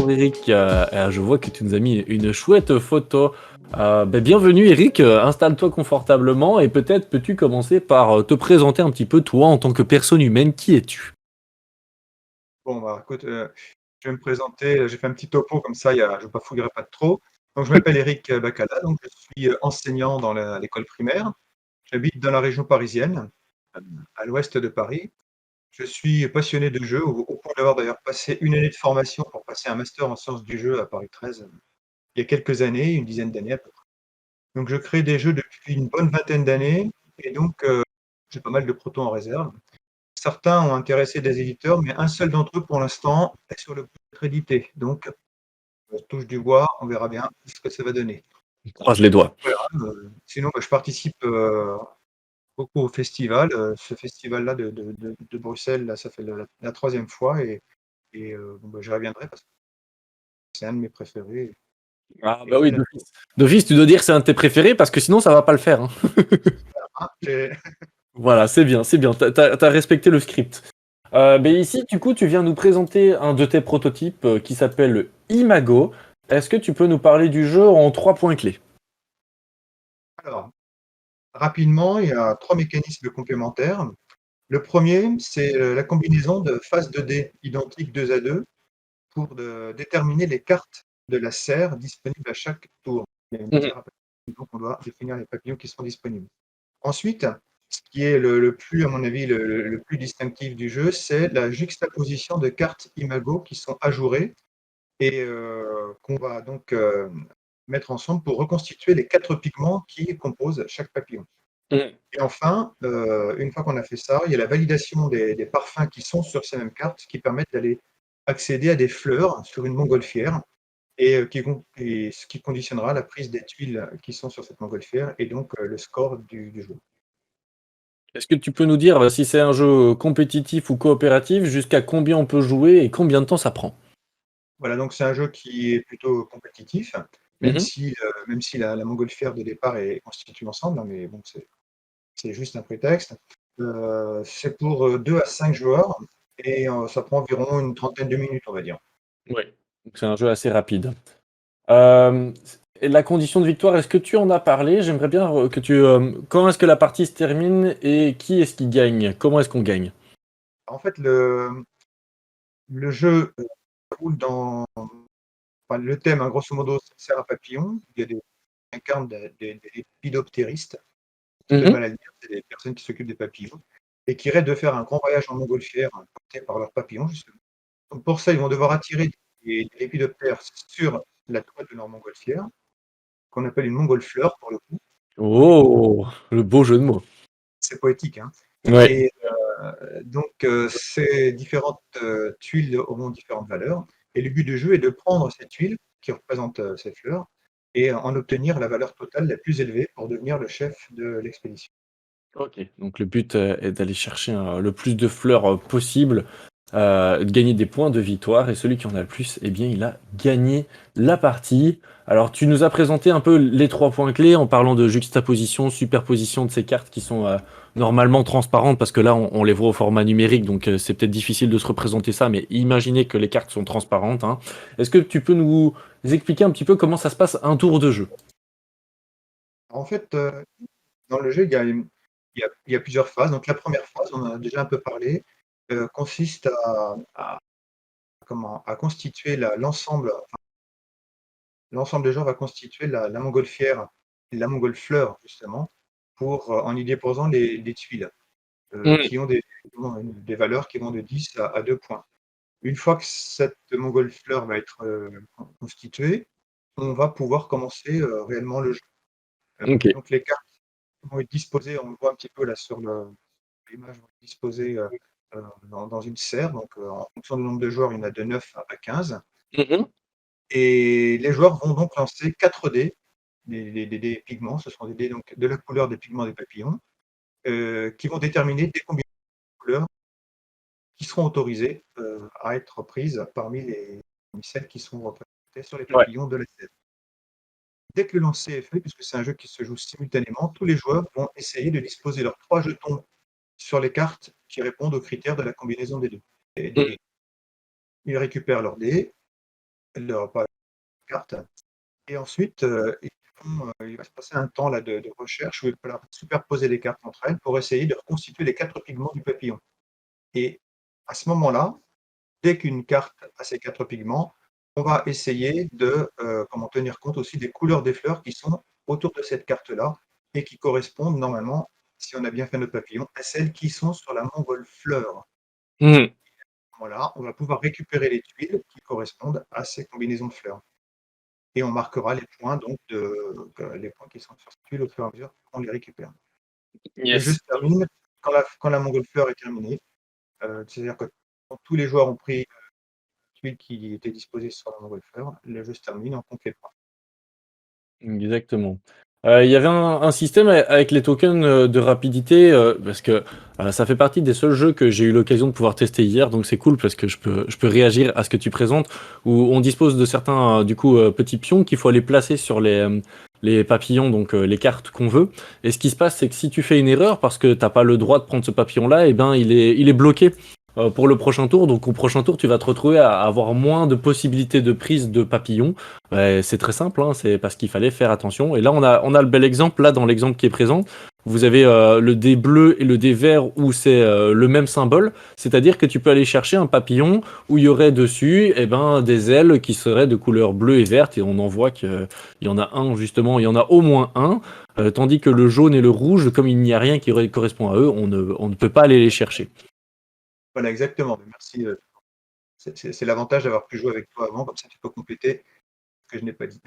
bonjour Eric. Je vois que tu nous as mis une chouette photo. Bienvenue Eric, installe-toi confortablement et peut-être peux-tu commencer par te présenter un petit peu toi en tant que personne humaine, qui es-tu? Bon, bah, écoute, je vais me présenter, j'ai fait un petit topo comme ça, je bafouillerai pas de trop. Donc je m'appelle Éric Bacala, donc je suis, enseignant dans l'école primaire. J'habite dans la région parisienne, à l'ouest de Paris. Je suis passionné de jeux, au point d'avoir d'ailleurs passé une année de formation pour passer un master en sciences du jeu à Paris 13, il y a quelques années, une dizaine d'années à peu près. Donc je crée des jeux depuis une bonne vingtaine d'années et donc j'ai pas mal de protos en réserve. Certains ont intéressé des éditeurs, mais un seul d'entre eux, pour l'instant, est sur le point d'être édité. Donc, je touche du bois, on verra bien ce que ça va donner. Croise les doigts. Voilà, sinon, bah, je participe beaucoup au festival. Ce festival-là de Bruxelles, là, ça fait la troisième fois bon, bah, j'y reviendrai parce que c'est un de mes préférés. Ah Et bah oui, voilà. d'office. D'office, tu dois dire que c'est un de tes préférés parce que sinon ça va pas le faire, hein. Hein, Voilà, c'est bien, t'as respecté le script. Ici, du coup, tu viens nous présenter un de tes prototypes qui s'appelle le Imago. Est-ce que tu peux nous parler du jeu en 3 points clés? alors, rapidement, il y a trois mécanismes complémentaires. Le premier, c'est la combinaison de phases 2D identiques 2 à 2 pour déterminer les cartes de la serre disponibles à chaque tour. Il y a une Mhm. serre à papillons, donc on doit définir les papillons qui seront disponibles. Ensuite, ce qui est le plus, à mon avis, le plus distinctif du jeu, c'est la juxtaposition de cartes Imago qui sont ajourées et qu'on va donc mettre ensemble pour reconstituer les 4 pigments qui composent chaque papillon. Mhm. Et enfin, une fois qu'on a fait ça, il y a la validation des parfums qui sont sur ces mêmes cartes qui permettent d'aller accéder à des fleurs sur une montgolfière et ce qui conditionnera la prise des tuiles qui sont sur cette montgolfière et donc le score du jeu. Est-ce que tu peux nous dire si c'est un jeu compétitif ou coopératif, jusqu'à combien on peut jouer et combien de temps ça prend? Voilà, donc c'est un jeu qui est plutôt compétitif, Mhm. même si la montgolfière de départ est constituée ensemble, hein, mais bon, c'est juste un prétexte. C'est pour 2 à 5 joueurs et ça prend environ une trentaine de minutes, on va dire. Oui. Donc c'est un jeu assez rapide. Euh, et la condition de victoire, est-ce que tu en as parlé? J'aimerais bien que tu... quand est-ce que la partie se termine et qui est-ce qui gagne? Comment est-ce qu'on gagne? En fait, le jeu roule dans. Enfin, le thème, hein, grosso modo, c'est serre à papillon. Il y a incarne des lépidoptéristes, petit peu de Mhm. mal à le dire, c'est des personnes qui s'occupent des papillons et qui rêvent de faire un grand voyage en montgolfière porté par leurs papillons, justement. Donc pour ça, ils vont devoir attirer des lépidoptères sur la toile de leur montgolfière, qu'on appelle une montgolfleur pour le coup. Oh, le beau jeu de mots. C'est poétique, hein. Ouais. Et donc ces différentes tuiles auront différentes valeurs. Et le but du jeu est de prendre ces tuiles qui représentent ces fleurs et en obtenir la valeur totale la plus élevée pour devenir le chef de l'expédition. Ok. Donc le but est d'aller chercher le plus de fleurs possible, de gagner des points de victoire, et celui qui en a le plus, eh bien, il a gagné la partie. Alors tu nous as présenté un peu les 3 points clés en parlant de juxtaposition, superposition de ces cartes qui sont normalement transparentes, parce que là on les voit au format numérique, donc c'est peut-être difficile de se représenter ça, mais imaginez que les cartes sont transparentes, hein. Est-ce que tu peux nous expliquer un petit peu comment ça se passe un tour de jeu? En fait, dans le jeu, il y a plusieurs phases. Donc la première phase, on en a déjà un peu parlé, consiste à constituer l'ensemble des joueurs va constituer la montgolfière et la montgolfleur justement pour, en y déposant des tuiles, Mhm. qui ont des valeurs qui vont de 10 à 2 points. Une fois que cette montgolfleur va être, constituée, on va pouvoir commencer, réellement le jeu. Ok. Donc les cartes vont être disposées, on le voit un petit peu là sur l'image, vont être disposées, dans une serre. Donc, en fonction du nombre de joueurs, il y en a de 9 à 15. Mhm. Et les joueurs vont donc lancer 4 dés, des dés pigments. Ce sont des dés donc de la couleur des pigments des papillons, qui vont déterminer des combinaisons de couleurs qui seront autorisées, à être prises parmi celles qui sont représentées sur les Ouais. papillons de la scène. Dès que le lancer est fait, puisque c'est un jeu qui se joue simultanément, tous les joueurs vont essayer de disposer leurs 3 jetons sur les cartes qui répondent aux critères de la combinaison des 2. Des Mhm. dés. Ils récupèrent leurs dés, elle n'aura pas la carte. Et ensuite, il va se passer un temps là de recherche où il va falloir superposer les cartes entre elles pour essayer de reconstituer les 4 pigments du papillon. Et à ce moment-là, dès qu'une carte a ces 4 pigments, on va essayer de, comment tenir compte aussi des couleurs des fleurs qui sont autour de cette carte-là et qui correspondent normalement, si on a bien fait notre papillon, à celles qui sont sur la montgolfière. Mmh. Voilà, on va pouvoir récupérer les tuiles qui correspondent à ces combinaisons de fleurs et on marquera les points donc les points qui sont sur cette tuile au fur et à mesure qu'on les récupère. Le jeu Yes. se termine quand la montgolfière est terminée, c'est-à-dire que quand tous les joueurs ont pris tuiles qui étaient disposées sur la montgolfière, le jeu se termine, on compte les points. Exactement. Il y avait un système avec les tokens, de rapidité, parce que, ça fait partie des seuls jeux que j'ai eu l'occasion de pouvoir tester hier, donc c'est cool parce que je peux réagir à ce que tu présentes, où on dispose de certains, du coup, petits pions qu'il faut aller placer sur les papillons, donc les cartes qu'on veut. Et ce qui se passe, c'est que si tu fais une erreur parce que t'as pas le droit de prendre ce papillon-là, et ben, il est bloqué, pour le prochain tour. Donc au prochain tour, tu vas te retrouver à avoir moins de possibilités de prise de papillons. C'est très simple, hein, c'est parce qu'il fallait faire attention. Et là, on a le bel exemple, là, dans l'exemple qui est présent. Vous avez le dé bleu et le dé vert où c'est le même symbole, c'est-à-dire que tu peux aller chercher un papillon où il y aurait dessus des ailes qui seraient de couleur bleue et verte, et on en voit qu'il y en a un, justement, il y en a au moins un, tandis que le jaune et le rouge, comme il n'y a rien qui correspond à eux, on ne peut pas aller les chercher. Voilà, exactement, merci, c'est l'avantage d'avoir pu jouer avec toi avant, comme ça tu peux compléter ce que je n'ai pas dit.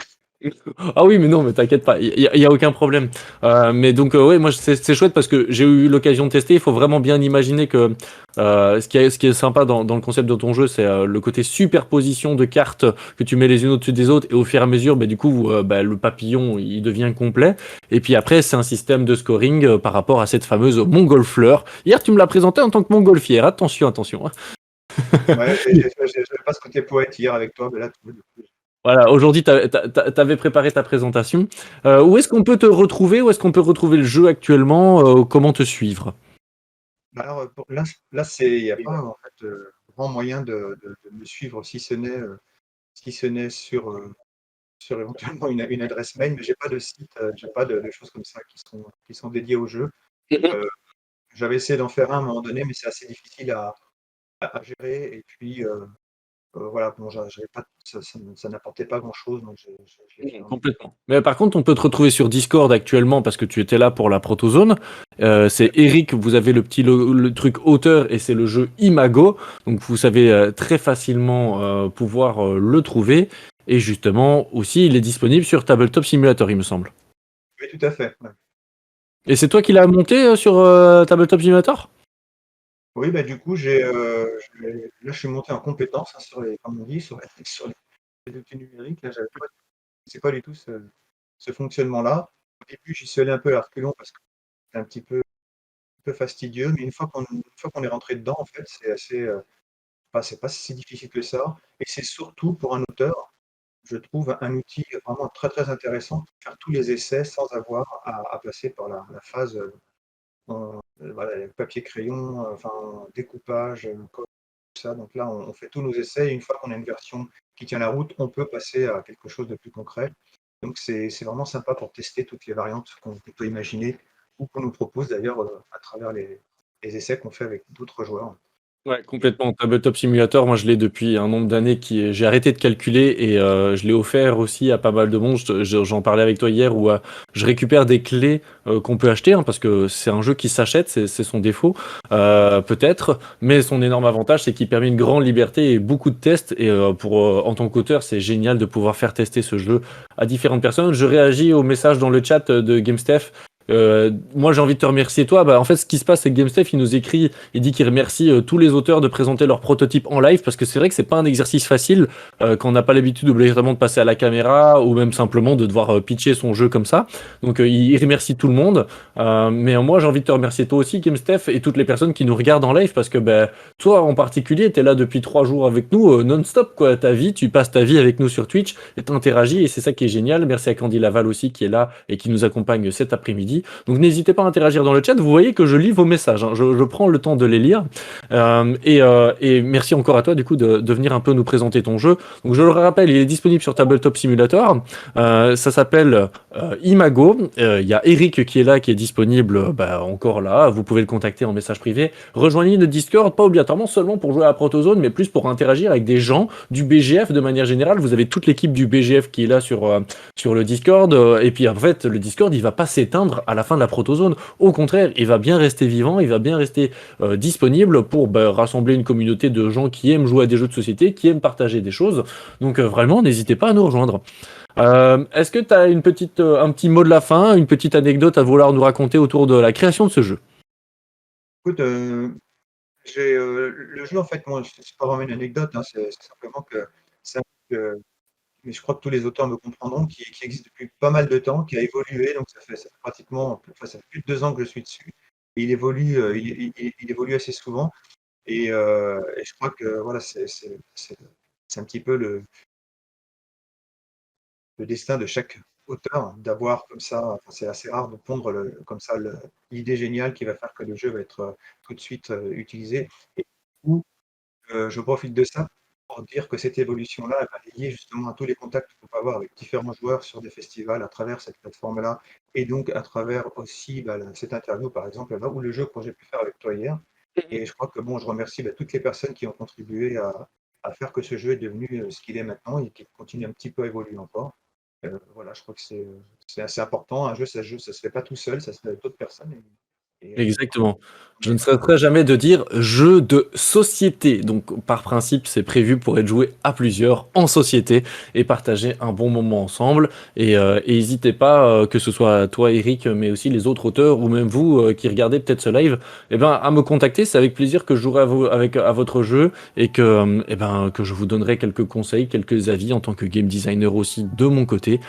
Ah oui, mais non, mais t'inquiète pas, il y a aucun problème. Mais donc, ouais, moi, c'est chouette parce que j'ai eu l'occasion de tester. Il faut vraiment bien imaginer que ce qui est sympa dans le concept de ton jeu, c'est le côté superposition de cartes que tu mets les unes au-dessus des autres, et au fur et à mesure, du coup, le papillon, il devient complet. Et puis après, c'est un système de scoring par rapport à cette fameuse montgolfière. Hier, tu me l'as présenté en tant que montgolfière. Attention, attention, hein. Ouais, j'avais pas ce côté poète hier avec toi, mais là, tout du coup. Voilà, aujourd'hui, t'avais préparé ta présentation. Où est-ce qu'on peut te retrouver? Où est-ce qu'on peut retrouver le jeu actuellement? Comment te suivre? Bah alors, pour là, il y a pas en fait, grand moyen de me suivre si ce n'est sur éventuellement une adresse mail, mais j'ai pas de site, j'ai pas de choses comme ça qui sont dédiées au jeu. Mhm. Heu, J'avais essayé d'en faire un à un moment donné, mais c'est assez difficile à gérer et puis, voilà, bon, j'avais pas ça n'apportait pas grand-chose, donc je l'ai fermé. Complètement. Mais par contre, on peut te retrouver sur Discord actuellement parce que tu étais là pour la protozone. C'est Eric, vous avez le truc auteur, et c'est le jeu Imago. Donc vous savez très facilement pouvoir le trouver. Et justement, aussi, il est disponible sur Tabletop Simulator, il me semble. Oui, tout à fait, ouais. Et c'est toi qui l'as monté sur Tabletop Simulator? Oui, bah, du coup, là, je suis monté en compétence, hein, sur les comme on dit, sur les outils numériques. Là, j'avais pas c'est pas du tout ce fonctionnement-là. Au début, j'y suis allé un peu à reculons parce que c'est un peu fastidieux, mais une fois qu'on est rentré dedans, en fait, c'est pas si difficile que ça et c'est surtout pour un auteur, je trouve un outil vraiment très, très intéressant pour faire tous les essais sans avoir à passer par la phase, voilà, papier crayon, enfin découpage, colle, tout ça. Donc là, on fait tous nos essais et une fois qu'on a une version qui tient la route, on peut passer à quelque chose de plus concret. Donc c'est vraiment sympa pour tester toutes les variantes qu'on peut imaginer ou qu'on nous propose d'ailleurs, à travers les essais qu'on fait avec d'autres joueurs. Ouais, complètement. Tabletop Simulator, moi je l'ai depuis un nombre d'années j'ai arrêté de calculer, et je l'ai offert aussi à pas mal de monde. J'en parlais avec toi hier, où je récupère des clés qu'on peut acheter, hein, parce que c'est un jeu qui s'achète, c'est son défaut, peut-être, mais son énorme avantage, c'est qu'il permet une grande liberté et beaucoup de tests. Et en tant qu'auteur, c'est génial de pouvoir faire tester ce jeu à différentes personnes. Je réagis aux messages dans le chat de GameStef. Moi j'ai envie de te remercier toi. En fait, ce qui se passe, c'est que GameStef, il nous écrit, il dit qu'il remercie tous les auteurs de présenter leurs prototypes en live, parce que c'est vrai que c'est pas un exercice facile quand on n'a pas l'habitude obligatoirement de passer à la caméra, ou même simplement de devoir pitcher son jeu comme ça. Donc il remercie tout le monde. Mais moi j'ai envie de te remercier toi aussi, GameStef, et toutes les personnes qui nous regardent en live, parce que toi en particulier, t'es là depuis 3 jours avec nous, non-stop quoi. Tu passes ta vie avec nous sur Twitch et t'interagis, et c'est ça qui est génial. Merci à Candy Laval aussi qui est là et qui nous accompagne cet après-midi. avis. Donc n'hésitez pas à interagir dans le chat. Vous voyez que je lis vos messages, hein. Je prends le temps de les lire. Et merci encore à toi du coup de venir un peu nous présenter ton jeu. Donc je le rappelle, il est disponible sur Tabletop Simulator. Ça s'appelle Imago. Il y a Eric qui est là, qui est disponible encore là. Vous pouvez le contacter en message privé. Rejoignez le Discord, pas obligatoirement seulement pour jouer à la Protozone, mais plus pour interagir avec des gens du BGF de manière générale. Vous avez toute l'équipe du BGF qui est là sur le Discord. Et puis en fait, le Discord, il va pas s'éteindre à la fin de la Protozone. Au contraire, il va bien rester vivant, il va bien rester disponible pour rassembler une communauté de gens qui aiment jouer à des jeux de société, qui aiment partager des choses. Donc vraiment, n'hésitez pas à nous rejoindre. Est-ce que tu as un petit mot de la fin, une petite anecdote à vouloir nous raconter autour de la création de ce jeu? Écoute, le jeu, en fait, moi, c'est pas vraiment une anecdote, hein, c'est simplement que c'est un truc, mais je crois que tous les auteurs me comprendront, qui existe depuis pas mal de temps, qui a évolué, donc ça fait pratiquement, enfin, ça fait plus de 2 ans que je suis dessus et il évolue, il évolue assez souvent et je crois que voilà, c'est un petit peu le destin de chaque auteur d'avoir comme ça, enfin, c'est assez rare de pondre comme ça l'idée géniale qui va faire que le jeu va être tout de suite utilisé. Et du coup, je profite de ça pour dire que cette évolution-là, elle va lier justement à tous les contacts qu'on peut avoir avec différents joueurs sur des festivals à travers cette plateforme-là, et donc à travers aussi cette interview, par exemple, là, ou le jeu que j'ai pu faire avec toi hier. Et je crois que bon, je remercie toutes les personnes qui ont contribué à faire que ce jeu est devenu ce qu'il est maintenant et qui continue un petit peu à évoluer encore. Voilà, je crois que c'est assez important. Un jeu, ça se fait pas tout seul, ça se fait avec d'autres personnes. Exactement. Je Et ne voilà. cesserai jamais de dire jeu de société. Donc, par principe, c'est prévu pour être joué à plusieurs en société et partager un bon moment ensemble. Et n'hésitez pas, que ce soit toi, Eric, mais aussi les autres auteurs ou même vous qui regardez peut-être ce live, à me contacter. C'est avec plaisir que je jouerai à votre jeu et que je vous donnerai quelques conseils, quelques avis en tant que game designer aussi de mon côté.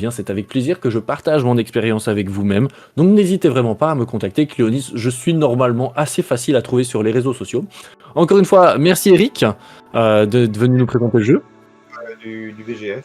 C'est avec plaisir que je partage mon expérience avec vous-même. Donc n'hésitez vraiment pas à me contacter, Cléonis. Je suis normalement assez facile à trouver sur les réseaux sociaux. Encore une fois, merci Eric d'être venu nous présenter le jeu. Du VGF.